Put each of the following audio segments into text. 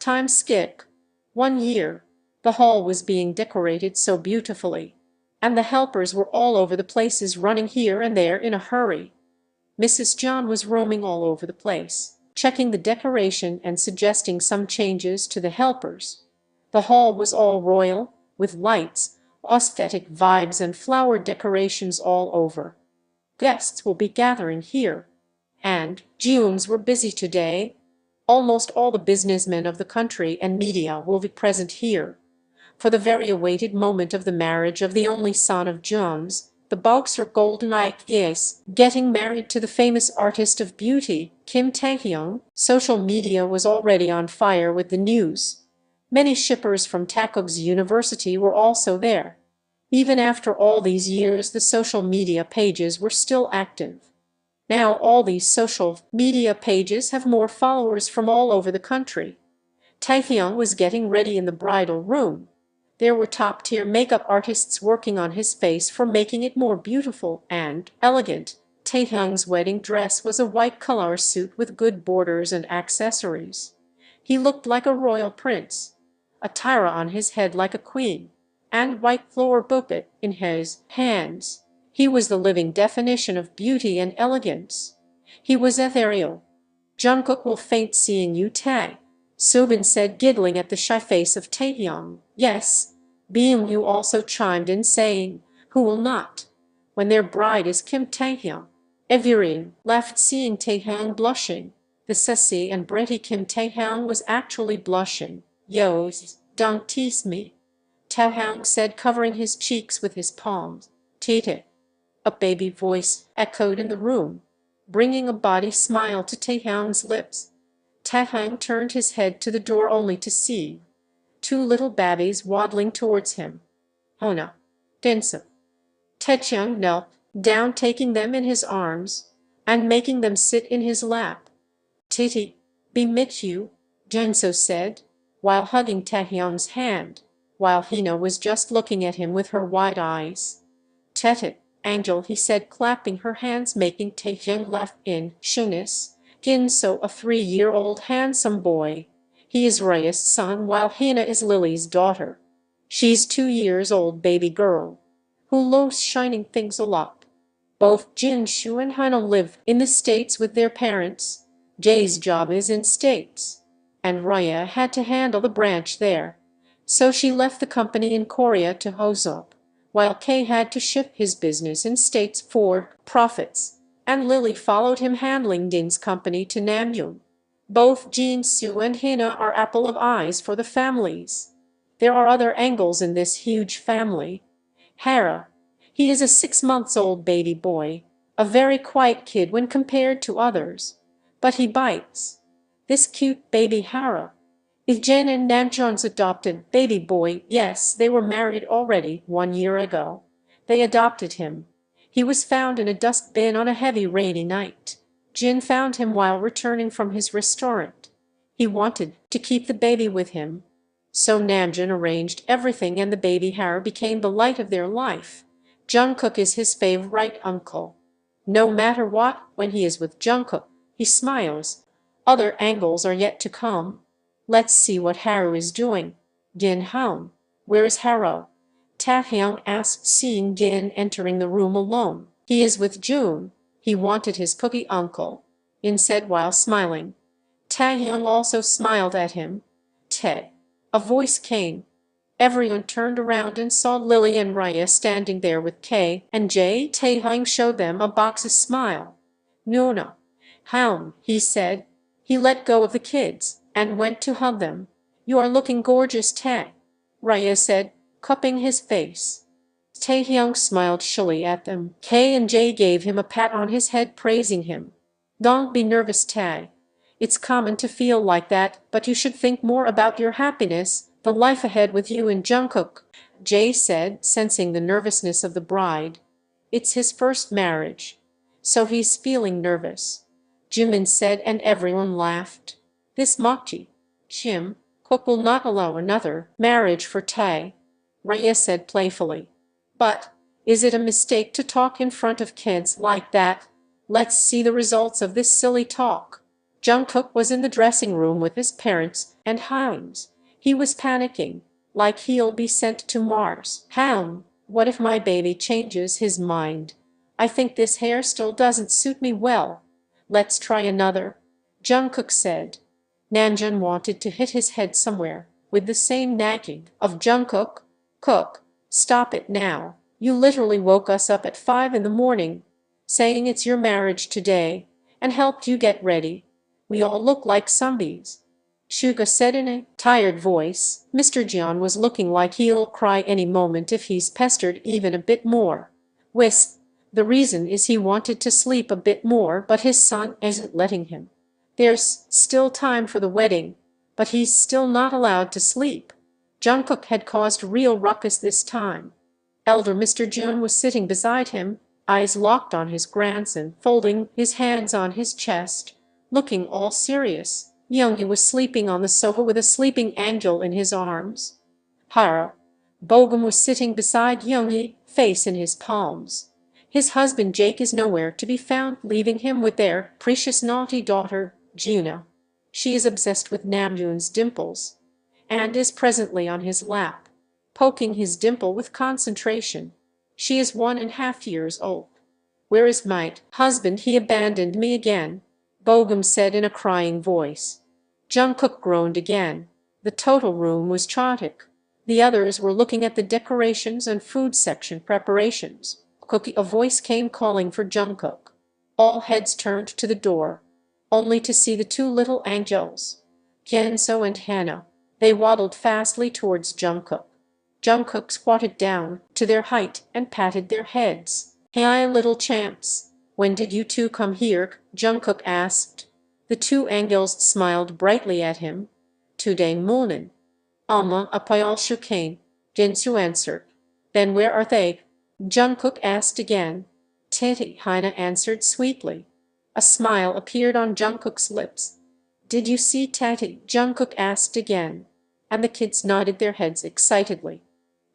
Time skip. 1 year. The hall was being decorated so beautifully, and the helpers were all over the places running here and there in a hurry. Mrs. Jeon was roaming all over the place, checking the decoration and suggesting some changes to the helpers. The hall was all royal, with lights, aesthetic vibes and flower decorations all over. Guests will be gathering here. And Jeons were busy today. Almost all the businessmen of the country and media will be present here for the very awaited moment of the marriage of the only son of Jeon's, the boxer Golden Eyes, getting married to the famous artist of beauty, Kim Taehyung. Social media was already on fire with the news. Many shippers from Taekook's university were also there. Even after all these years, the social media pages were still active. Now all these social media pages have more followers from all over the country. Taehyung was getting ready in the bridal room. There were top-tier makeup artists working on his face for making it more beautiful and elegant. Taehyung's wedding dress was a white color suit with good borders and accessories. He looked like a royal prince, a tiara on his head like a queen, and white flower bouquet in his hands. He was the living definition of beauty and elegance. He was ethereal. Jungkook will faint seeing you, Tae. Soobin said, giggling at the shy face of Taehyung. Yes, Byung-yu also chimed in, saying, who will not, when their bride is Kim Taehyung. Everyone left seeing Taehyung blushing. The sassy and pretty Kim Taehyung was actually blushing. Yo, don't tease me, Taehyung said, covering his cheeks with his palms. Tite. A baby voice echoed in the room, bringing a body smile to Taehyung's lips. Taehyung turned his head to the door only to see two little babbies waddling towards him. Hona, Dinsa. Taehyung knelt down, taking them in his arms and making them sit in his lap. Titi, be mit you, Jinjoo said, while hugging Taehyung's hand, while Hina was just looking at him with her wide eyes. Tete, Angel, he said, clapping her hands, making Taehyung laugh in Shunis. Ginso, a 3-year-old handsome boy. He is Raya's son, while Hina is Lily's daughter. She's 2 years old baby girl, who loves shining things a lot. Both Jinju and Hina live in the States with their parents. Jay's job is in States, and Raya had to handle the branch there. So she left the company in Korea to Hosop, while Kay had to shift his business in States for profits, and Lily followed him handling Din's company to Namjin. Both Jinsu and Hina are apple of eyes for the families. There are other angles in this huge family. Hara. He is a 6-month-old baby boy, a very quiet kid when compared to others, but he bites. This cute baby Hara is Jen and Namjoon's adopted baby boy. Yes, they were married already 1 year ago. They adopted him. He was found in a dustbin on a heavy rainy night. Jin found him while returning from his restaurant. He wanted to keep the baby with him. So Namjin arranged everything and the baby Hara became the light of their life. Jungkook is his favorite uncle. No matter what, when he is with Jungkook, he smiles. Other angles are yet to come. Let's see what Haru is doing. Din home. Where is Haru? Taehyung asked, seeing Din entering the room alone. He is with June. He wanted his cookie uncle, In said while smiling. Taehyung also smiled at him. Tae. A voice came. Everyone turned around and saw Lily and Raya standing there with K and J. Taehyung showed them a box's smile. Nuna. Haum, he said. He let go of the kids and went to hug them. You are looking gorgeous, Tae, Raya said, cupping his face. Taehyung smiled shyly at them. K and J gave him a pat on his head, praising him. Don't be nervous, Tae. It's common to feel like that, but you should think more about your happiness, the life ahead with you and Jungkook, Jay said, sensing the nervousness of the bride. It's his first marriage, so he's feeling nervous, Jimin said, and everyone laughed. This Mokji, Jim, Kook will not allow another marriage for Tae, Raya said playfully. But, is it a mistake to talk in front of kids like that? Let's see the results of this silly talk. Jungkook was in the dressing room with his parents, And Hyun's. He was panicking, like he'll be sent to Mars. Hyun, what if my baby changes his mind? I think this hair still doesn't suit me well. Let's try another, Jungkook said. Namjin wanted to hit his head somewhere, with the same nagging of Jungkook. Kook, stop it now. You literally woke us up at 5 in the morning, saying it's your marriage today, and helped you get ready. We all look like zombies. Suga said in a tired voice. Mr. Jeon was looking like he'll cry any moment if he's pestered even a bit more. Whis, the reason is he wanted to sleep a bit more, but his son isn't letting him. There's still time for the wedding, but he's still not allowed to sleep. Jungkook had caused real ruckus this time. Elder Mr. Jeon was sitting beside him, eyes locked on his grandson, folding his hands on his chest, looking all serious. Yoongi was sleeping on the sofa with a sleeping angel in his arms. Hara Bogum was sitting beside Yoongi, face in his palms. His husband Jake is nowhere to be found, leaving him with their precious naughty daughter, Juna. She is obsessed with Namjoon's dimples, and is presently on his lap, poking his dimple with concentration. She is 1.5 years old. Where is my husband? He abandoned me again, Bogum said in a crying voice. Jungkook groaned again. The total room was chaotic. The others were looking at the decorations and food section preparations. Kooki, a voice came calling for Jungkook. All heads turned to the door, only to see the two little angels, Genso and Hannah. They waddled fastly towards Jungkook. Jungkook squatted down to their height and patted their heads. Hey, little champs, when did you two come here? Jungkook asked. The two angels smiled brightly at him. Today morning. Alma apayal shukain, Jinsu answered. Then where are they? Jungkook asked again. Titi, Hina answered sweetly. A smile appeared on Jungkook's lips. Did you see Tati? Jungkook asked again, and the kids nodded their heads excitedly.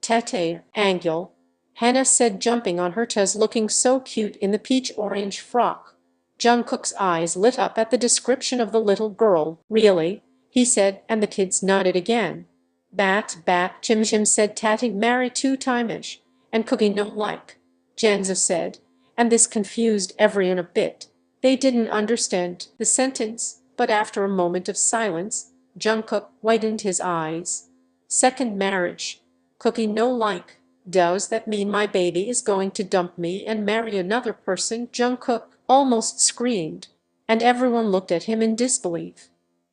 Tete, Angel, Hannah said, jumping on her toes, looking so cute in the peach-orange frock. Jungkook's eyes lit up at the description of the little girl. Really? He said, and the kids nodded again. Bat, Chim said. Tati marry 2 timeish, and Cookie no like, Janza said, and this confused everyone a bit. They didn't understand the sentence, but after a moment of silence, Jungkook widened his eyes. Second marriage. Cookie no like. Does that mean my baby is going to dump me and marry another person? Jungkook almost screamed, and everyone looked at him in disbelief.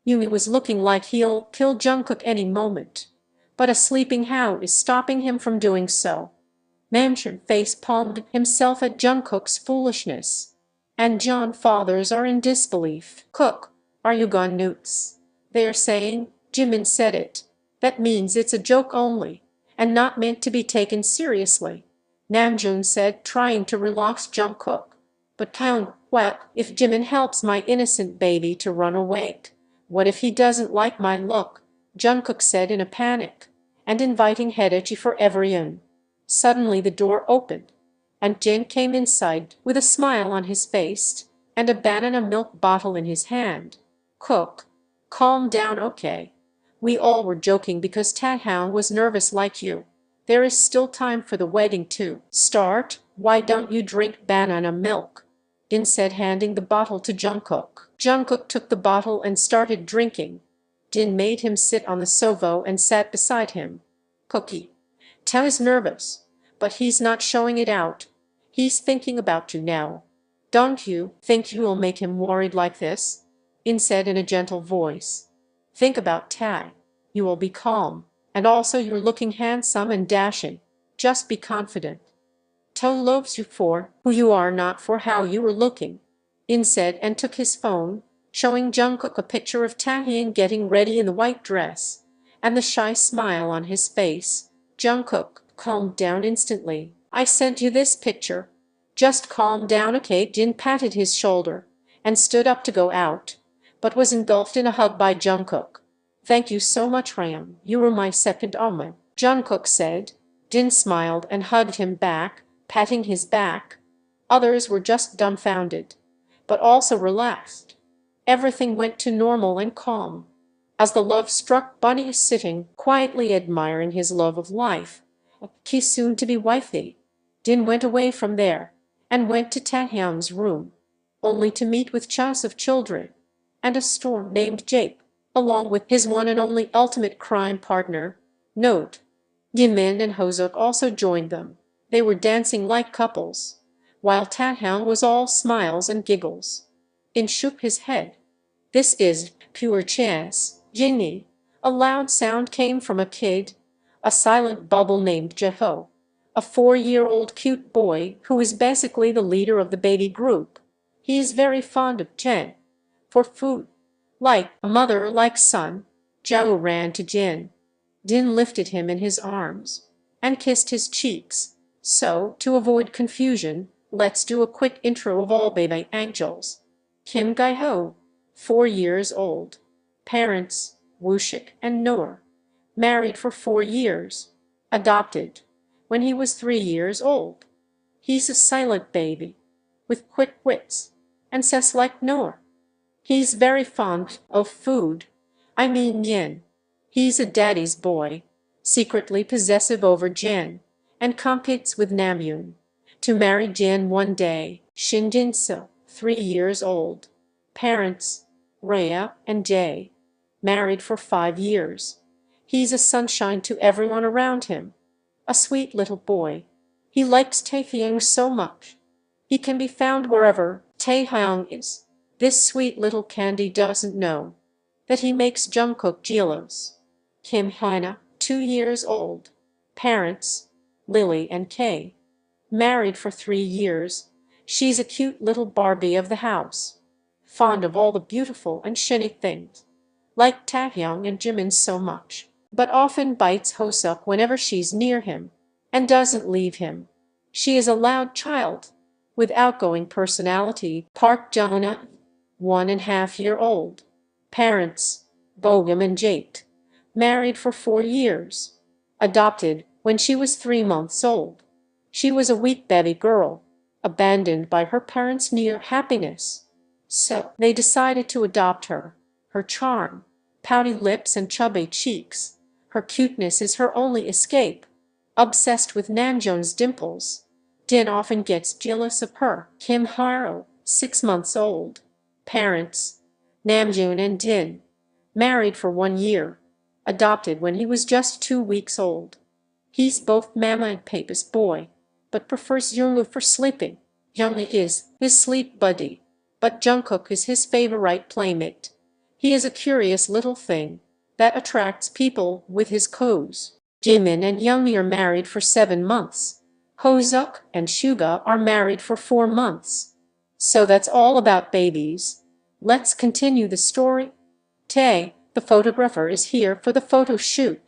Yumi was looking like he'll kill Jungkook any moment, but a sleeping hound is stopping him from doing so. Namjin face-palmed himself at Jungkook's foolishness, and John fathers are in disbelief. Cook, are you gone nuts? They're saying, Jimin said it. That means it's a joke only, and not meant to be taken seriously, Namjoon said, trying to relax Jungkook. But Taehyung, what if Jimin helps my innocent baby to run away? What if he doesn't like my look? Jungkook said in a panic, and inviting headache for everyone. Suddenly the door opened, and Jin came inside with a smile on his face and a banana milk bottle in his hand. Cook, calm down, okay? We all were joking because Taehyung was nervous like you. There is still time for the wedding to start. Why don't you drink banana milk? Jin said, handing the bottle to Jungkook. Jungkook took the bottle and started drinking. Jin made him sit on the sofa and sat beside him. Cookie, Tae is nervous, but he's not showing it out. He's thinking about you now. Don't you think you will make him worried like this? In said in a gentle voice. Think about Tae. You will be calm, and also you're looking handsome and dashing. Just be confident. Tae loves you for who you are, not for how you were looking, In said, and took his phone, showing Jungkook a picture of Taehyung getting ready in the white dress, and the shy smile on his face. Jungkook calmed down instantly. I sent you this picture. Just calm down, okay? Jin patted his shoulder and stood up to go out, but was engulfed in a hug by Jungkook. Thank you so much, Ram. You were my second Omen, Jungkook said. Jin smiled and hugged him back, patting his back. Others were just dumbfounded, but also relaxed. Everything went to normal and calm. As the love-struck bunny is sitting quietly admiring his love of life, his soon-to-be wifey, Din went away from there and went to Taehyung's room, only to meet with chows of children and a storm named Jape, along with his one and only ultimate crime partner. Note: Jimin and Hoseok also joined them. They were dancing like couples, while Taehyung was all smiles and giggles. In shook his head. This is pure chance, Jingi. A loud sound came from a kid, a silent bubble named Jeho, a 4-year-old cute boy who is basically the leader of the baby group. He is very fond of Jen. For food, like a mother like son, Jeho ran to Jin. Din lifted him in his arms and kissed his cheeks. So, to avoid confusion, let's do a quick intro of all baby angels. Kim Gi-ho, 4 years old. Parents, Wooshik and Noor. Married for 4 years. Adopted when he was 3 years old. He's a silent baby, with quick wits, and says like Noor. He's very fond of food. I mean Yin. He's a daddy's boy, secretly possessive over Jen, and competes with Namjin to marry Jen one day. Shin Jin-soo, 3 years old. Parents, Rhea and Jae. Married for 5 years. He's a sunshine to everyone around him. A sweet little boy. He likes Taehyung so much. He can be found wherever Taehyung is. This sweet little candy doesn't know that he makes Jungkook jealous. Kim Hina, 2 years old. Parents, Lily and Kay. Married for 3 years. She's a cute little Barbie of the house. Fond of all the beautiful and shiny things. Like Taehyung and Jimin so much, but often bites Hoseok whenever she's near him, and doesn't leave him. She is a loud child, with outgoing personality. Park Jana, 1.5-year-old. Parents, Bogum and Jate. Married for 4 years. Adopted when she was 3 months old. She was a weak baby girl, abandoned by her parents near happiness. So they decided to adopt her. Her charm, pouty lips and chubby cheeks. Her cuteness is her only escape. Obsessed with Namjoon's dimples, Din often gets jealous of her. Kim Haro, 6 months old. Parents, Namjoon and Din. Married for 1 year. Adopted when he was just 2 weeks old. He's both mama and papa's boy, but prefers Yoongi for sleeping. Yoongi is his sleep buddy, but Jungkook is his favorite playmate. He is a curious little thing that attracts people with his coos. Jimin and Yoongi are married for 7 months. Hoseok and Suga are married for 4 months. So that's all about babies. Let's continue the story. Tae, the photographer, is here for the photo shoot.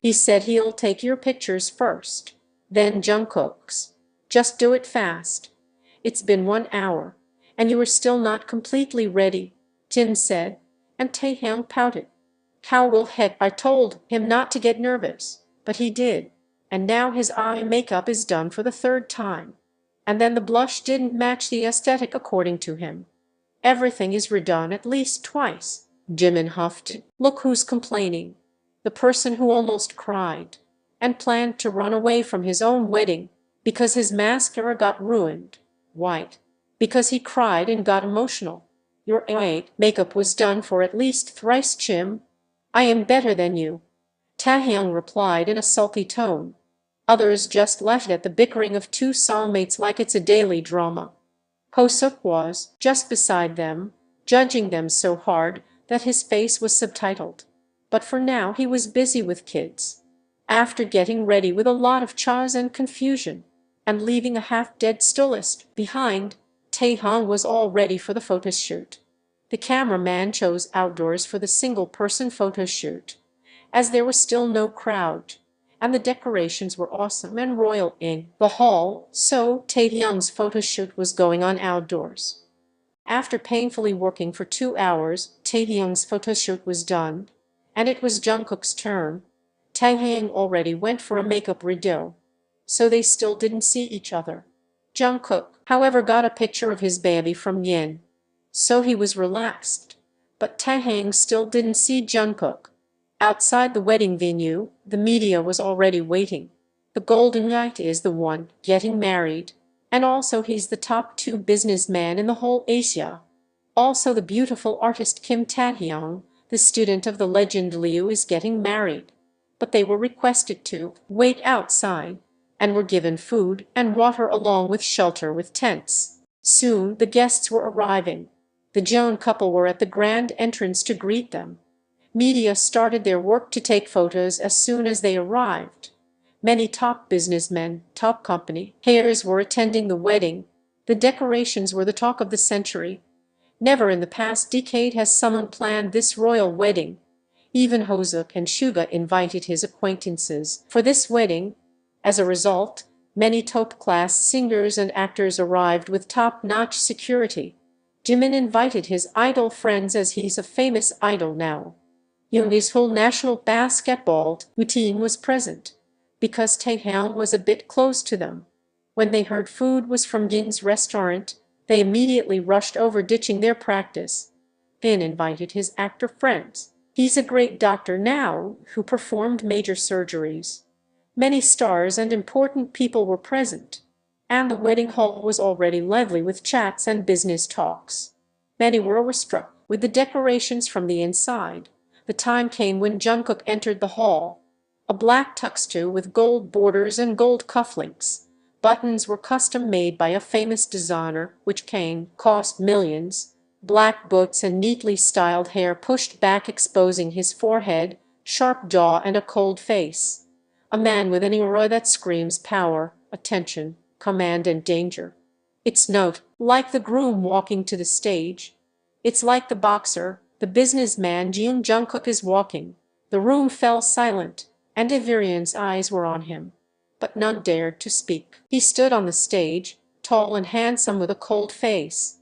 He said he'll take your pictures first, then Jungkook's. Just do it fast. It's been 1 hour, and you are still not completely ready, Jin said, and Taehyung pouted. How will heck, I told him not to get nervous, but he did, and now his eye makeup is done for the 3rd time. And then the blush didn't match the aesthetic according to him. Everything is redone at least twice. Jimin huffed. Look who's complaining. The person who almost cried and planned to run away from his own wedding because his mascara got ruined. White. Because he cried and got emotional. Your makeup was done for at least thrice, Jim. I am better than you. Taehyung replied in a sulky tone. Others just left at the bickering of 2 soulmates like it's a daily drama. Hoseok was just beside them, judging them so hard that his face was subtitled. But for now he was busy with kids. After getting ready with a lot of chaos and confusion, and leaving a half-dead stylist behind, Taehyung was all ready for the photoshoot. The cameraman chose outdoors for the single-person photoshoot, as there was still no crowd, and the decorations were awesome and royal in the hall, so Taehyung's photoshoot was going on outdoors. After painfully working for 2 hours, Taehyung's photoshoot was done, and it was Jungkook's turn. Taehyung already went for a makeup redo, so they still didn't see each other. Jungkook, however, got a picture of his baby from Yin, so he was relaxed. But Taehyung still didn't see Jungkook. Outside the wedding venue, the media was already waiting. The golden knight is the one getting married, and also he's the top 2 businessman in the whole Asia. Also the beautiful artist Kim Taehyung, the student of the legend Liu, is getting married. But they were requested to wait outside, and were given food and water along with shelter with tents. Soon the guests were arriving. The Jeon couple were at the grand entrance to greet them. Media started their work to take photos as soon as they arrived. Many top businessmen, top company heirs were attending the wedding. The decorations were the talk of the century. Never in the past decade has someone planned this royal wedding. Even Taekook and Suga invited his acquaintances for this wedding. As a result, many top-class singers and actors arrived with top-notch security. Jimin invited his idol friends as he's a famous idol now. Yoongi's whole national basketball team was present, because Taehyung was a bit close to them. When they heard food was from Yin's restaurant, they immediately rushed over, ditching their practice. Bin invited his actor friends. He's a great doctor now, who performed major surgeries. Many stars and important people were present, and the wedding hall was already lively with chats and business talks. Many were overstruck with the decorations from the inside. The time came when Jungkook entered the hall. A black tuxedo with gold borders and gold cufflinks. Buttons were custom made by a famous designer, which cost millions. Black boots and neatly styled hair pushed back, exposing his forehead, sharp jaw, and a cold face. A man with an aura that screams power, attention, command, and danger. It's not like the groom walking to the stage. It's like the boxer, the businessman Jungkook is walking. The room fell silent, and everyone's eyes were on him. But none dared to speak. He stood on the stage, tall and handsome with a cold face.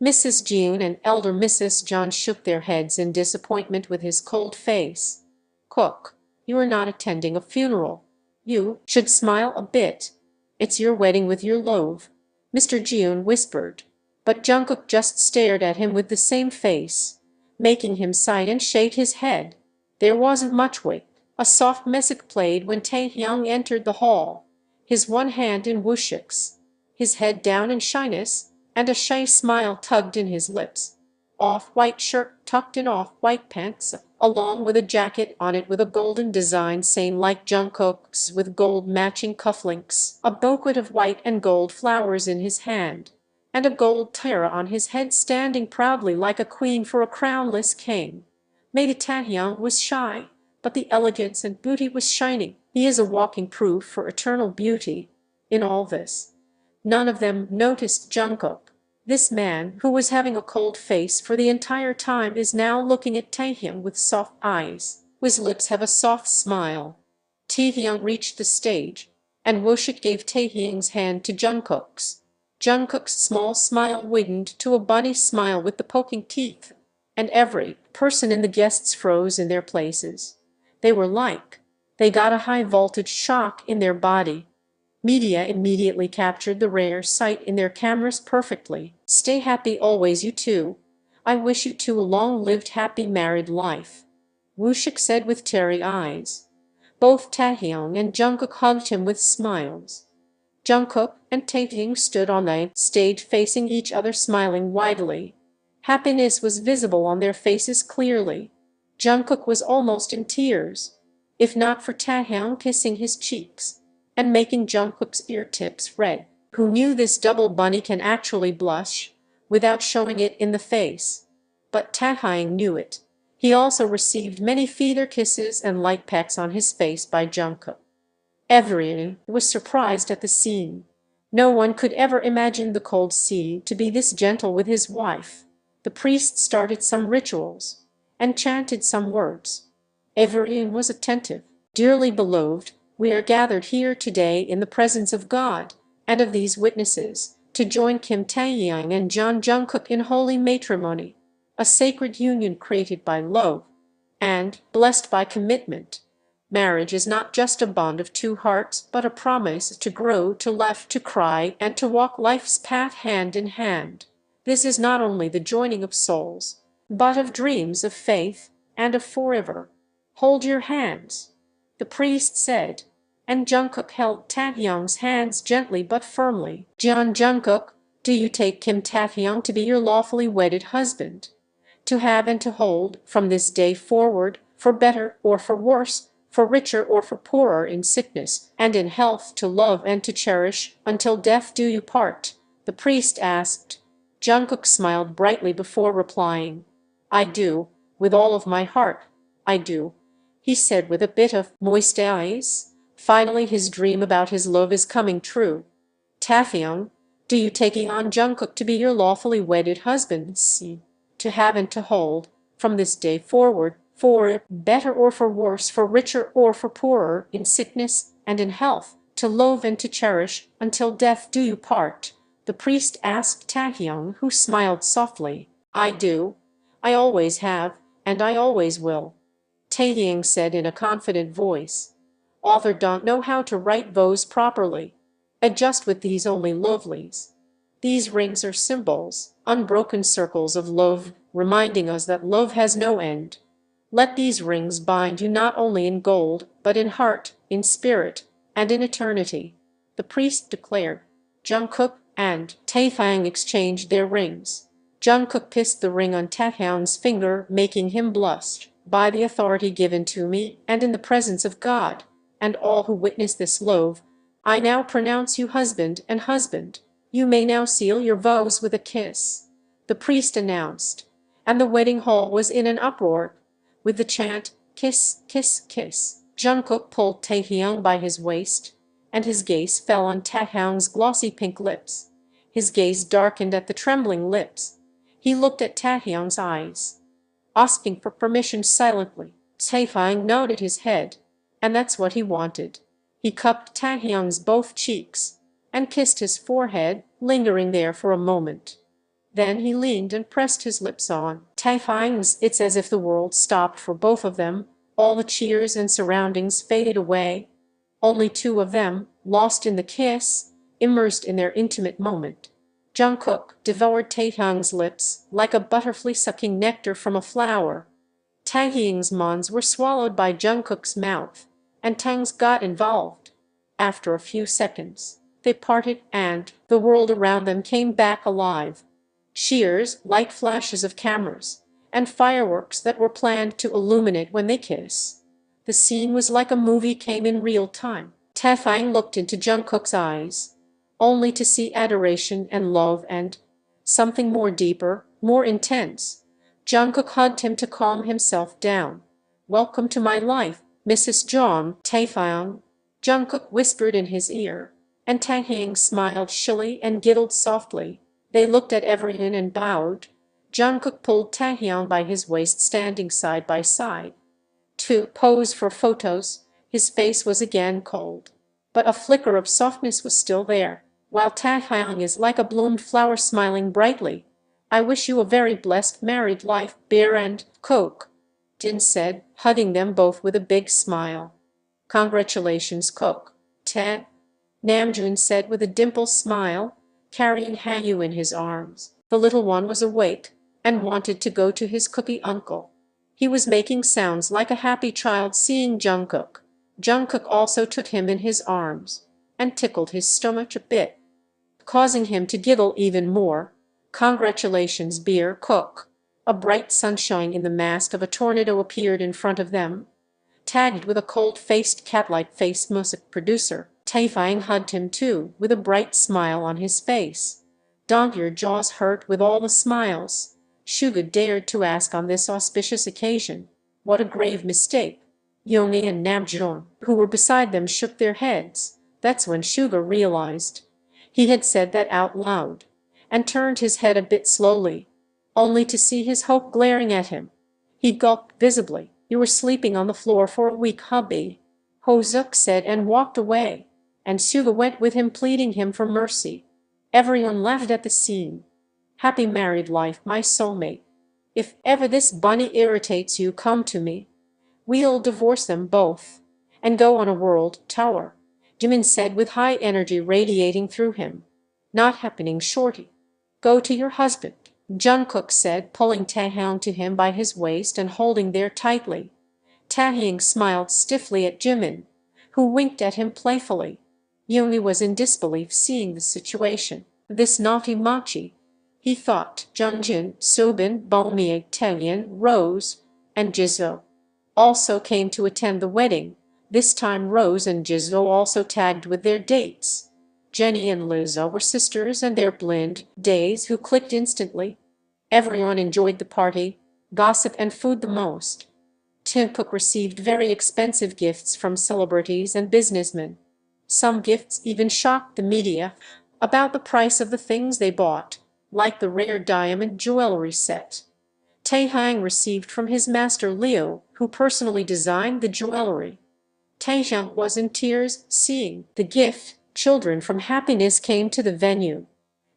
Mrs Jeon and elder Mrs Jeon shook their heads in disappointment with his cold face. "Cook, you are not attending a funeral. You should smile a bit. It's your wedding with your love," Mr Jeon whispered. But Jungkook just stared at him with the same face, making him sigh and shake his head. There wasn't much weight. A soft music played when Taehyung entered the hall, his one hand in wushicks, his head down in shyness, and a shy smile tugged in his lips. Off-white shirt tucked in off-white pants, along with a jacket on it with a golden design, same like Jungkook's, with gold matching cufflinks, a bouquet of white and gold flowers in his hand, and a gold tiara on his head, standing proudly like a queen for a crownless king. Maybe Taehyung was shy, but the elegance and beauty was shining. He is a walking proof for eternal beauty. In all this, none of them noticed Jungkook. This man, who was having a cold face for the entire time, is now looking at Taehyung with soft eyes. His lips have a soft smile. Taehyung reached the stage, and Woshik gave Taehyung's hand to Jungkook's. Jungkook's small smile widened to a bunny smile with the poking teeth, and every person in the guests froze in their places. They got a high-voltage shock in their body. Media immediately captured the rare sight in their cameras perfectly. "Stay happy always, you two. I wish you two a long-lived happy married life," Woshik said with teary eyes. Both Taehyung and Jungkook hugged him with smiles. Jungkook and Taehyung stood on the stage facing each other, smiling widely. Happiness was visible on their faces clearly. Jungkook was almost in tears, if not for Taehyung kissing his cheeks and making Jungkook's ear tips red. Who knew this double bunny can actually blush without showing it in the face? But Taehyung knew it. He also received many feather kisses and light pecks on his face by Jungkook. Everyone was surprised at the scene. No one could ever imagine the cold sea to be this gentle with his wife. The priest started some rituals and chanted some words. Everyone was attentive. "Dearly beloved, we are gathered here today in the presence of God and of these witnesses to join Kim Taehyung and Jungkook in holy matrimony, a sacred union created by love and blessed by commitment. Marriage is not just a bond of two hearts, but a promise to grow, to laugh, to cry, and to walk life's path hand in hand. This is not only the joining of souls, but of dreams of faith and of forever. Hold your hands, the priest said, and Jungkook held Taehyung's hands gently but firmly. Jeon Jungkook, do you take Kim Taehyung to be your lawfully wedded husband? To have and to hold, from this day forward, for better or for worse, for richer or for poorer, in sickness and in health, to love and to cherish, until death do you part? The priest asked. Jungkook smiled brightly before replying. I do, with all of my heart, I do, he said with a bit of moist eyes. Finally his dream about his love is coming true. Taehyung, do you take Jeon Jungkook to be your lawfully wedded husband? See, to have and to hold, from this day forward, for better or for worse, for richer or for poorer, in sickness and in health, to love and to cherish, until death do you part? The priest asked Taehyung, who smiled softly. I do, I always have, and I always will, Taehyung said in a confident voice. Author don't know how to write vows properly. Adjust with these only lovelies. These rings are symbols, unbroken circles of love, reminding us that love has no end. Let these rings bind you not only in gold, but in heart, in spirit, and in eternity, the priest declared. Jungkook and Taehyung exchanged their rings. Jungkook kissed the ring on Taehyung's finger, making him blush. By the authority given to me, and in the presence of God, and all who witness this love, I now pronounce you husband and husband. You may now seal your vows with a kiss, the priest announced, and the wedding hall was in an uproar. With the chant, kiss, kiss, kiss, Jungkook pulled Taehyung by his waist, and his gaze fell on Taehyung's glossy pink lips. His gaze darkened at the trembling lips. He looked at Taehyung's eyes, asking for permission silently. Taehyung nodded his head, and that's what he wanted. He cupped Taehyung's both cheeks, and kissed his forehead, lingering there for a moment. Then he leaned and pressed his lips on Taehyung's. It's as if the world stopped for both of them. All the cheers and surroundings faded away. Only two of them, lost in the kiss, immersed in their intimate moment. Jungkook devoured Taehyung's lips like a butterfly sucking nectar from a flower. Taehyung's mons were swallowed by Jungkook's mouth, and tongues got involved. After a few seconds, they parted and the world around them came back alive. Cheers, light flashes of cameras, and fireworks that were planned to illuminate when they kiss. The scene was like a movie came in real time. Taehyung looked into Jungkook's eyes, only to see adoration and love and something more deeper, more intense. Jungkook hugged him to calm himself down. Welcome to my life, Mrs Jeon, Taehyung, Jungkook whispered in his ear, and Taehyung smiled shily and giggled softly. They looked at everyone and bowed. Jungkook pulled Taehyung by his waist, standing side by side to pose for photos. His face was again cold, but a flicker of softness was still there, while Taehyung is like a bloomed flower smiling brightly. I wish you a very blessed married life, Bear and Kook, Jin said, hugging them both with a big smile. Congratulations, Kook, Namjin said with a dimpled smile, carrying Hangyu in his arms. The little one was awake, and wanted to go to his cookie uncle. He was making sounds like a happy child seeing Jungkook. Jungkook also took him in his arms, and tickled his stomach a bit, causing him to giggle even more. Congratulations, Bear Kook. A bright sunshine in the mask of a tornado appeared in front of them, tagged with a cold-faced cat-like face. Music producer Taehyung hugged him too, with a bright smile on his face. Don't your jaws hurt with all the smiles? Suga dared to ask on this auspicious occasion. What a grave mistake. Yoongi and Namjin, who were beside them, shook their heads. That's when Suga realized he had said that out loud, and turned his head a bit slowly, only to see his hope glaring at him. He gulped visibly. You were sleeping on the floor for a week, hubby, Hoseok said, and walked away, and Suga went with him, pleading him for mercy. Everyone laughed at the scene. Happy married life, my soulmate. If ever this bunny irritates you, come to me. We'll divorce them both and go on a world tour, Jimin said with high energy radiating through him. Not happening, shorty. Go to your husband. Jungkook said, pulling Taehyung to him by his waist and holding there tightly. Taehyung smiled stiffly at Jimin, who winked at him playfully. Yoongi was in disbelief seeing the situation. This naughty machi, he thought. Jungjin, Soobin, Bomie, Taehyung, Rose, and Jisoo also came to attend the wedding. This time Rose and Jisoo also tagged with their dates. Jenny and Lizzo were sisters and their blind days who clicked instantly. Everyone enjoyed the party, gossip and food the most. Taekook received very expensive gifts from celebrities and businessmen. Some gifts even shocked the media about the price of the things they bought, like the rare diamond jewelry set Taehyung received from his master Leo, who personally designed the jewelry. Taehyung was in tears seeing the gift. Children from Happiness came to the venue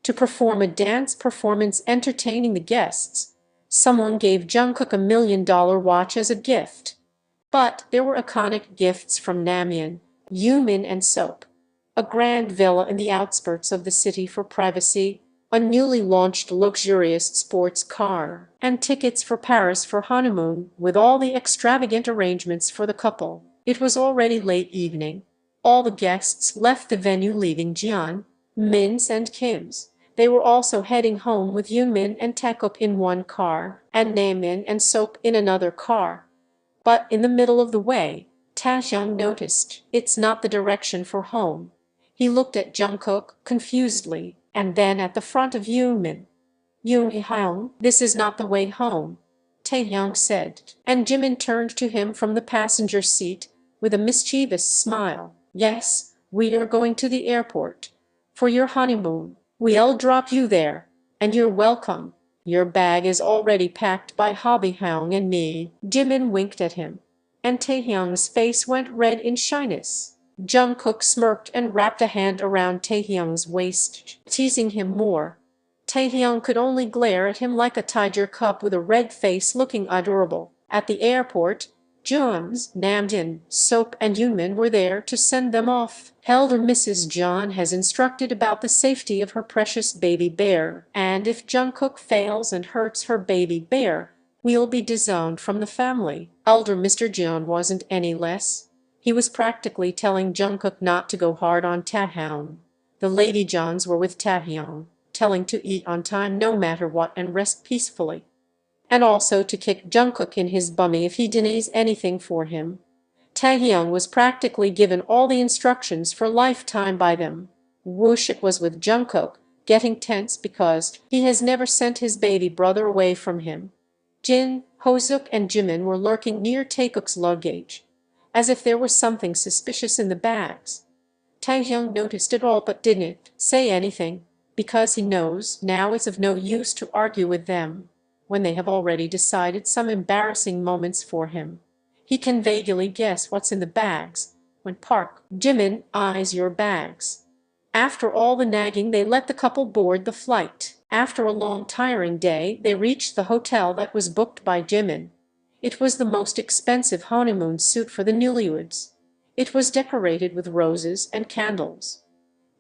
to perform a dance performance entertaining the guests. Someone gave Jungkook $1 million watch as a gift. But there were iconic gifts from Namjin, Yoonmin and Sope. A grand villa in the outskirts of the city for privacy, a newly launched luxurious sports car, and tickets for Paris for honeymoon with all the extravagant arrangements for the couple. It was already late evening. All the guests left the venue leaving Jeon, Min's and Kim's. They were also heading home with Yoonmin and Taekook in one car, and Namjin and Sope in another car. But in the middle of the way, Taehyung noticed it's not the direction for home. He looked at Jungkook confusedly, and then at the front of Yoonmin. Yoongi, this is not the way home, Taehyung said, and Jimin turned to him from the passenger seat with a mischievous smile. Yes, we are going to the airport for your honeymoon. We'll drop you there, and you're welcome. Your bag is already packed by Hobbyhound and me. Jimin winked at him, and Taehyung's face went red in shyness. Jungkook smirked and wrapped a hand around Taehyung's waist, teasing him more. Taehyung could only glare at him like a tiger cub with a red face looking adorable. At the airport, Jeon's, Namjin, Sope and Yoonmin were there to send them off. Elder Mrs Jeon has instructed about the safety of her precious baby bear, and if Jungkook fails and hurts her baby bear, we'll be disowned from the family. Elder Mr Jeon wasn't any less. He was practically telling Jungkook not to go hard on Taehyung. The Lady Johns were with Taehyung, telling to eat on time no matter what and rest peacefully. And also to kick Jungkook in his bummy if he denies anything for him. Taehyung was practically given all the instructions for lifetime by them. Wooshik was with Jungkook, getting tense because he has never sent his baby brother away from him. Jin, Hoseok and Jimin were lurking near Taekook's luggage, as if there was something suspicious in the bags. Taehyung noticed it all but didn't say anything, because he knows now it's of no use to argue with them when they have already decided some embarrassing moments for him. He can vaguely guess what's in the bags. When Park, Jimin, eyes your bags. After all the nagging, they let the couple board the flight. After a long tiring day, they reached the hotel that was booked by Jimin. It was the most expensive honeymoon suite for the newlyweds. It was decorated with roses and candles.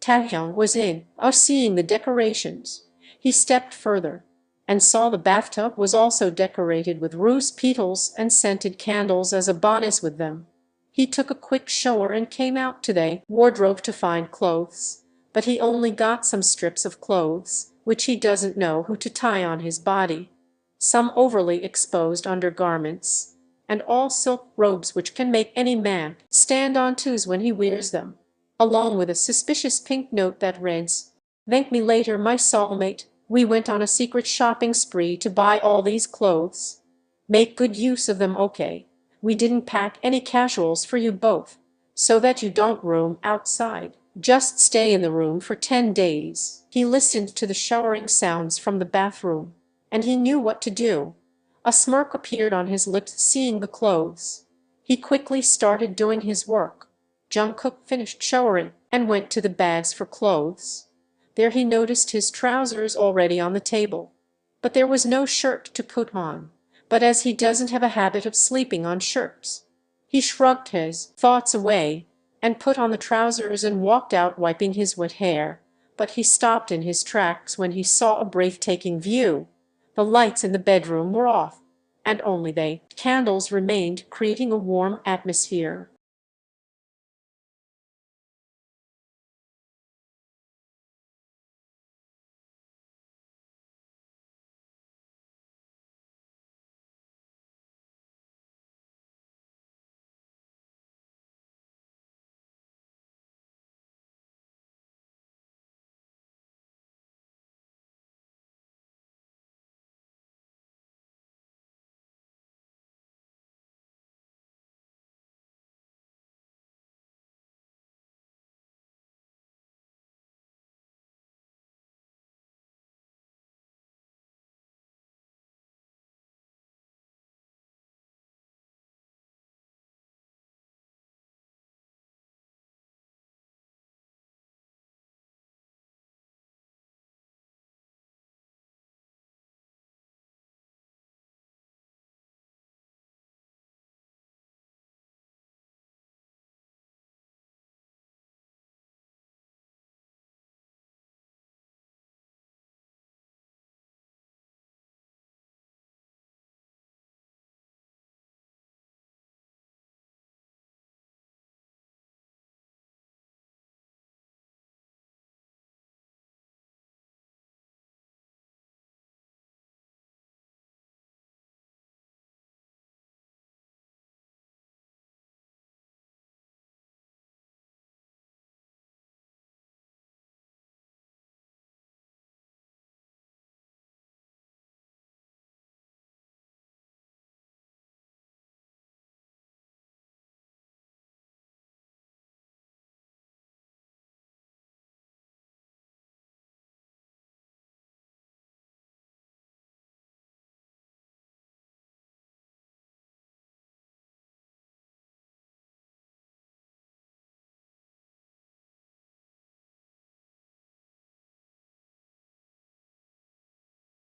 Taehyung was in awe seeing the decorations. He stepped further and saw the bathtub was also decorated with rose petals and scented candles as a bonus with them. He took a quick shower and came out to the wardrobe to find clothes, but he only got some strips of clothes, which he doesn't know who to tie on his body. Some overly exposed undergarments, and all silk robes which can make any man stand on toes when he wears them, along with a suspicious pink note that reads, "Thank me later, my soulmate. We went on a secret shopping spree to buy all these clothes. Make good use of them, okay? We didn't pack any casuals for you both, so that you don't roam outside. Just stay in the room for 10 days. He listened to the showering sounds from the bathroom, and he knew what to do. A smirk appeared on his lips seeing the clothes. He quickly started doing his work. Jungkook finished showering and went to the bags for clothes. There he noticed his trousers already on the table, but there was no shirt to put on. But as he doesn't have a habit of sleeping on shirts, he shrugged his thoughts away and put on the trousers and walked out wiping his wet hair. But he stopped in his tracks when he saw a breathtaking view. The lights in the bedroom were off, and only the candles remained, creating a warm atmosphere.